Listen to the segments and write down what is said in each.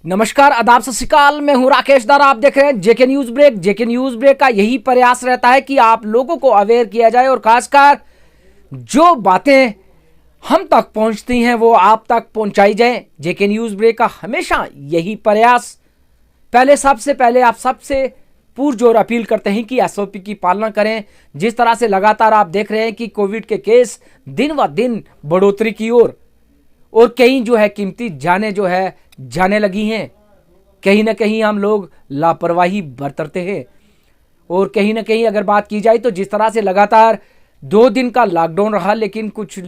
नमस्कार, आदाब, सत श्री अकाल। मैं हूं राकेश दार। आप देख रहे हैं JK news break. JK news break का यही प्रयास रहता है कि आप लोगों को अवेयर किया जाए और खासकर जो बातें हम तक पहुंचती हैं वो आप तक पहुंचाई जाए। जेके न्यूज ब्रेक का हमेशा यही प्रयास। सबसे पहले आप सबसे पुरजोर अपील करते हैं कि एसओपी की पालना करें। जिस तरह से लगातार आप देख रहे हैं कि कोविड के केस दिन व दिन बढ़ोतरी की ओर और कहीं जो है कीमती जाने जो है जाने लगी हैं। कहीं ना कहीं हम लोग लापरवाही बरतते हैं और कहीं ना कहीं अगर बात की जाए तो जिस तरह से लगातार 2 दिन का लॉकडाउन रहा, लेकिन कुछ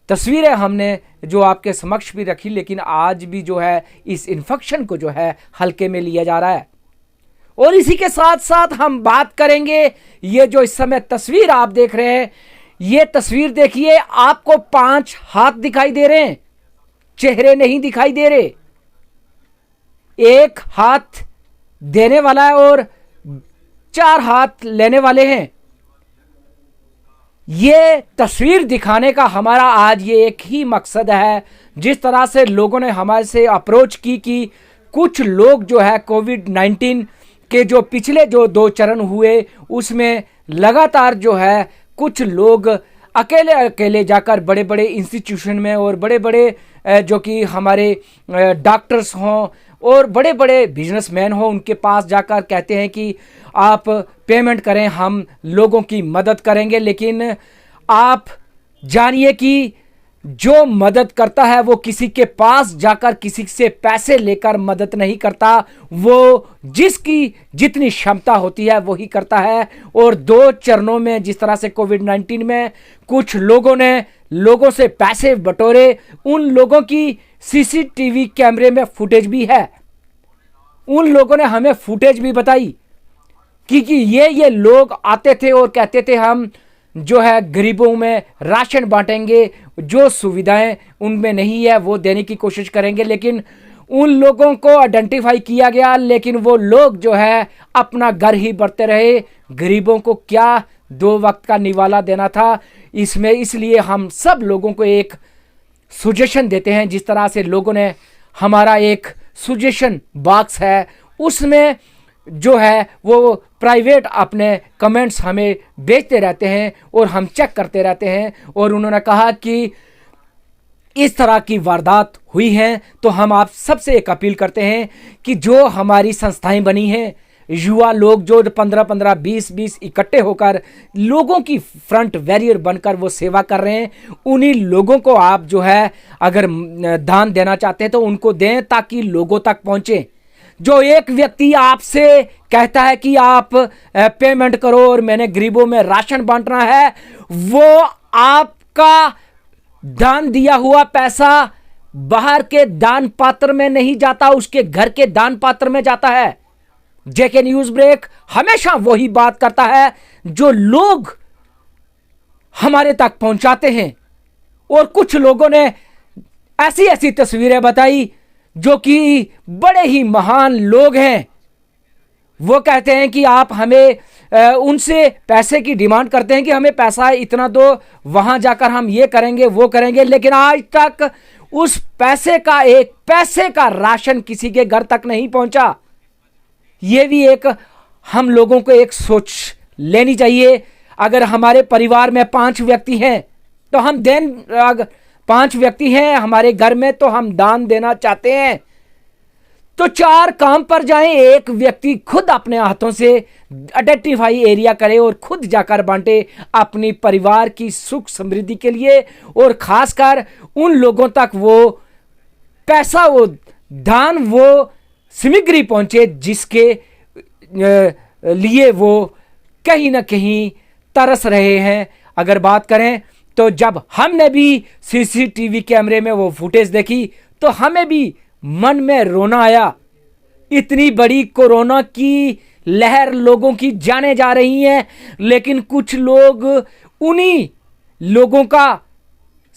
तस्वीरें हमने जो आपके समक्ष भी रखी, लेकिन आज भी जो है इस इन्फेक्शन को जो है हल्के में लिया जा रहा है। और इसी के साथ साथ हम बात करेंगे, ये जो इस समय तस्वीर आप देख रहे हैं, ये तस्वीर देखिए, आपको 5 हाथ दिखाई दे रहे हैं, चेहरे नहीं दिखाई दे रहे। एक हाथ देने वाला है और 4 हाथ लेने वाले हैं। ये तस्वीर दिखाने का हमारा आज ये एक ही मकसद है। जिस तरह से लोगों ने हमारे से अप्रोच की कि कुछ लोग जो है कोविड-19 के जो पिछले जो 2 चरण हुए उसमें लगातार जो है कुछ लोग अकेले अकेले जाकर बड़े बड़े इंस्टीट्यूशन में और बड़े बड़े जो कि हमारे डॉक्टर्स हों और बड़े बड़े बिजनेसमैन हों, उनके पास जाकर कहते हैं कि आप पेमेंट करें, हम लोगों की मदद करेंगे। लेकिन आप जानिए कि जो मदद करता है वो किसी के पास जाकर किसी से पैसे लेकर मदद नहीं करता। वो जिसकी जितनी क्षमता होती है वही करता है। और 2 चरणों में जिस तरह से कोविड-19 में कुछ लोगों ने लोगों से पैसे बटोरे, उन लोगों की सीसीटीवी कैमरे में फुटेज भी है। उन लोगों ने हमें फुटेज भी बताई कि ये लोग आते थे और कहते थे हम जो है गरीबों में राशन बांटेंगे, जो सुविधाएं उनमें नहीं है वो देने की कोशिश करेंगे। लेकिन उन लोगों को आइडेंटिफाई किया गया, लेकिन वो लोग जो है अपना घर ही बढ़ते रहे। गरीबों को क्या 2 वक्त का निवाला देना था इसमें। इसलिए हम सब लोगों को एक सुजेशन देते हैं। जिस तरह से लोगों ने हमारा एक सुजेशन बॉक्स है, उसमें जो है वो प्राइवेट अपने कमेंट्स हमें भेजते रहते हैं और हम चेक करते रहते हैं। और उन्होंने कहा कि इस तरह की वारदात हुई हैं तो हम आप सबसे एक अपील करते हैं कि जो हमारी संस्थाएं बनी हैं, युवा लोग जो 15-15, 20-20 इकट्ठे होकर लोगों की फ्रंट वॉरियर बनकर वो सेवा कर रहे हैं, उन्हीं लोगों को आप जो है अगर दान देना चाहते हैं तो उनको दें ताकि लोगों तक पहुंचे। जो एक व्यक्ति आपसे कहता है कि आप पेमेंट करो और मैंने गरीबों में राशन बांटना है, वो आपका दान दिया हुआ पैसा बाहर के दान पात्र में नहीं जाता, उसके घर के दान पात्र में जाता है। जेके न्यूज ब्रेक हमेशा वही बात करता है जो लोग हमारे तक पहुंचाते हैं। और कुछ लोगों ने ऐसी ऐसी तस्वीरें बताई जो कि बड़े ही महान लोग हैं। वो कहते हैं कि आप हमें उनसे पैसे की डिमांड करते हैं कि हमें पैसा इतना दो, वहां जाकर हम ये करेंगे वो करेंगे। लेकिन आज तक उस पैसे का एक पैसे का राशन किसी के घर तक नहीं पहुंचा। ये भी एक हम लोगों को एक सोच लेनी चाहिए। अगर हमारे परिवार में 5 व्यक्ति हैं तो हम 5 व्यक्ति हैं हमारे घर में तो हम दान देना चाहते हैं तो 4 काम पर जाएं। एक व्यक्ति खुद अपने हाथों से आइडेंटिफाई एरिया करे और खुद जाकर बांटे अपनी परिवार की सुख समृद्धि के लिए। और खासकर उन लोगों तक वो पैसा, वो दान, वो सामग्री पहुंचे जिसके लिए वो कहीं ना कहीं तरस रहे हैं। अगर बात करें तो जब हमने भी सीसीटीवी कैमरे में वो फुटेज देखी तो हमें भी मन में रोना आया। इतनी बड़ी कोरोना की लहर, लोगों की जाने जा रही हैं, लेकिन कुछ लोग उन्हीं लोगों का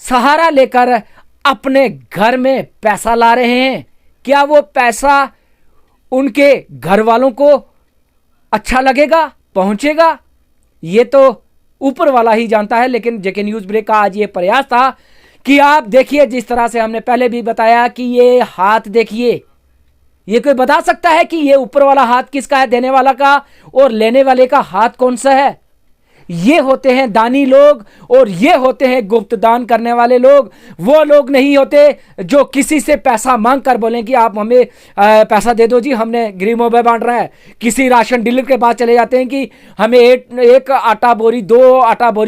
सहारा लेकर अपने घर में पैसा ला रहे हैं। क्या वो पैसा उनके घर वालों को अच्छा लगेगा, पहुंचेगा? ये तो ऊपर वाला ही जानता है। लेकिन जेके न्यूज ब्रेक का आज ये प्रयास था कि आप देखिए, जिस तरह से हमने पहले भी बताया कि ये हाथ देखिए, ये कोई बता सकता है कि ये ऊपर वाला हाथ किसका है, देने वाला का, और लेने वाले का हाथ कौन सा है? ये होते हैं दानी लोग, और ये होते हैं गुप्त दान करने वाले लोग। वो लोग नहीं होते जो किसी से पैसा मांग कर बोलें कि आप हमें पैसा दे दो जी, हमने गरीबों में बांट रहा है। किसी राशन डीलर के पास चले जाते हैं कि हमें एक आटा बोरी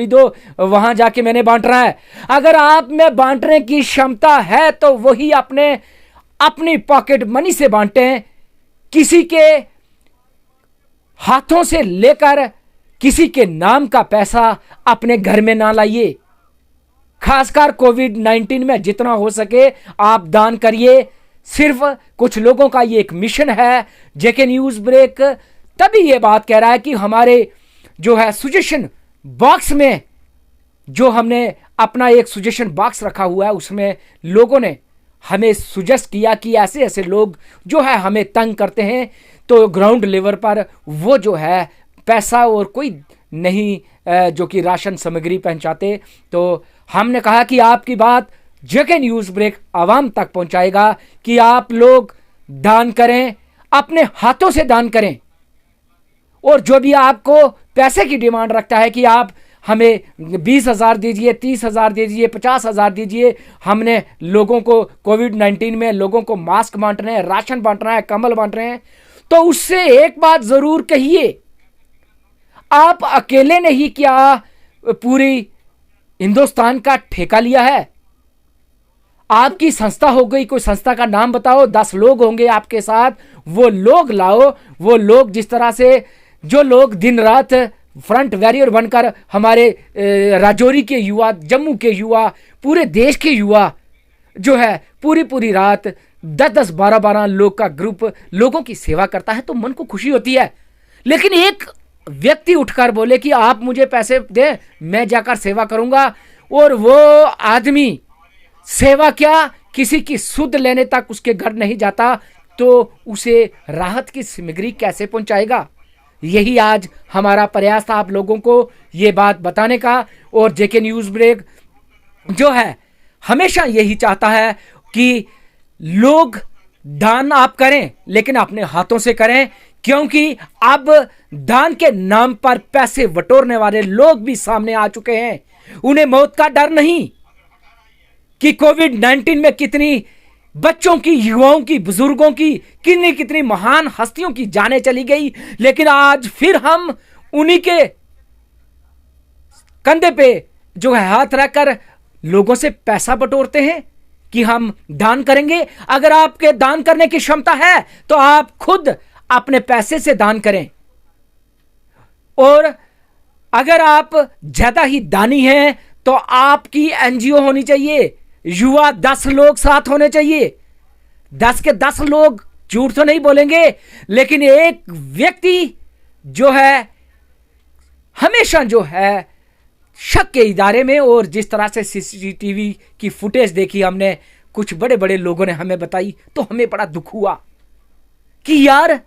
दो, वहां जाके मैंने बांट रहा है। अगर आप में बांटने की क्षमता है तो वही अपनी पॉकेट मनी से बांटें, किसी के हाथों से लेकर किसी के नाम का पैसा अपने घर में ना लाइए। खासकर कोविड-19 में जितना हो सके आप दान करिए। सिर्फ कुछ लोगों का ये एक मिशन है। जेके न्यूज ब्रेक तभी ये बात कह रहा है कि हमारे जो है सजेशन बॉक्स में, जो हमने अपना एक सजेशन बॉक्स रखा हुआ है, उसमें लोगों ने हमें सुजेस्ट किया कि ऐसे ऐसे लोग जो है हमें तंग करते हैं, तो ग्राउंड लेवल पर वो जो है पैसा और कोई नहीं जो कि राशन सामग्री पहुंचाते। तो हमने कहा कि आपकी बात जेके न्यूज ब्रेक आवाम तक पहुंचाएगा कि आप लोग दान करें, अपने हाथों से दान करें। और जो भी आपको पैसे की डिमांड रखता है कि आप हमें 20,000 दीजिए, 30,000 दीजिए, 50,000 दीजिए, हमने लोगों को कोविड-19 में लोगों को मास्क बांटने हैं, राशन बांटना है, कंबल बांट रहे हैं, तो उससे एक बात जरूर कहिए, आप अकेले नहीं क्या पूरी हिंदुस्तान का ठेका लिया है? आपकी संस्था हो गई, कोई संस्था का नाम बताओ, 10 लोग होंगे आपके साथ, वो लोग लाओ। वो लोग जिस तरह से जो लोग दिन रात फ्रंट वॉरियर बनकर हमारे राजौरी के युवा, जम्मू के युवा, पूरे देश के युवा जो है पूरी रात 10-10, 12-12 लोग का ग्रुप लोगों की सेवा करता है, तो मन को खुशी होती है। लेकिन एक व्यक्ति उठकर बोले कि आप मुझे पैसे दें, मैं जाकर सेवा करूंगा, और वो आदमी सेवा क्या, किसी की सुध लेने तक उसके घर नहीं जाता, तो उसे राहत की सामग्री कैसे पहुंचाएगा? यही आज हमारा प्रयास था आप लोगों को ये बात बताने का। और जेके न्यूज ब्रेक जो है हमेशा यही चाहता है कि लोग दान आप करें, लेकिन अपने हाथों से करें, क्योंकि अब दान के नाम पर पैसे बटोरने वाले लोग भी सामने आ चुके हैं। उन्हें मौत का डर नहीं कि कोविड-19 में कितनी बच्चों की, युवाओं की, बुजुर्गों की, कितनी महान हस्तियों की जानें चली गई, लेकिन आज फिर हम उन्हीं के कंधे पे जो है हाथ रखकर लोगों से पैसा बटोरते हैं कि हम दान करेंगे। अगर आपके दान करने की क्षमता है तो आप खुद अपने पैसे से दान करें, और अगर आप ज्यादा ही दानी हैं तो आपकी एनजीओ होनी चाहिए, युवा 10 लोग साथ होने चाहिए। 10 के 10 लोग झूठ तो नहीं बोलेंगे, लेकिन एक व्यक्ति जो है हमेशा जो है शक के इदारे में, और जिस तरह से सीसीटीवी की फुटेज देखी हमने, कुछ बड़े बड़े लोगों ने हमें बताई, तो हमें बड़ा दुख हुआ कि यार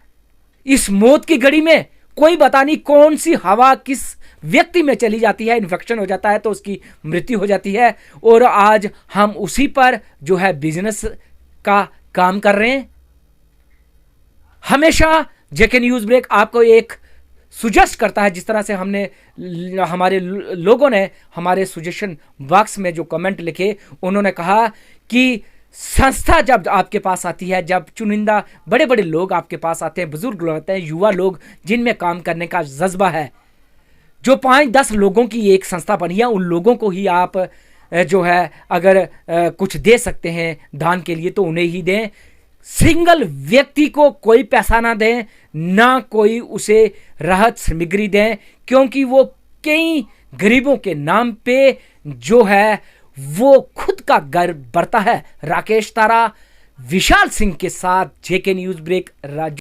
इस मौत की घड़ी में कोई पता नहीं कौन सी हवा किस व्यक्ति में चली जाती है, इन्फेक्शन हो जाता है तो उसकी मृत्यु हो जाती है। और आज हम उसी पर जो है बिजनेस का काम कर रहे हैं। हमेशा जेके न्यूज ब्रेक आपको एक सुजेस्ट करता है, जिस तरह से हमने हमारे लोगों ने हमारे सजेशन बॉक्स में जो कमेंट लिखे, उन्होंने कहा कि संस्था जब आपके पास आती है, जब चुनिंदा बड़े बड़े लोग आपके पास आते हैं, बुजुर्ग लोग आते हैं, युवा लोग जिनमें काम करने का जज्बा है, जो 5-10 लोगों की एक संस्था बनी है, उन लोगों को ही आप जो है अगर कुछ दे सकते हैं दान के लिए तो उन्हें ही दें। सिंगल व्यक्ति को कोई पैसा ना दें, ना कोई उसे राहत सामग्री दें, क्योंकि वो कई गरीबों के नाम पे जो है वो खुद का घर भरता है। राकेश तारा, विशाल सिंह के साथ जेके न्यूज ब्रेक,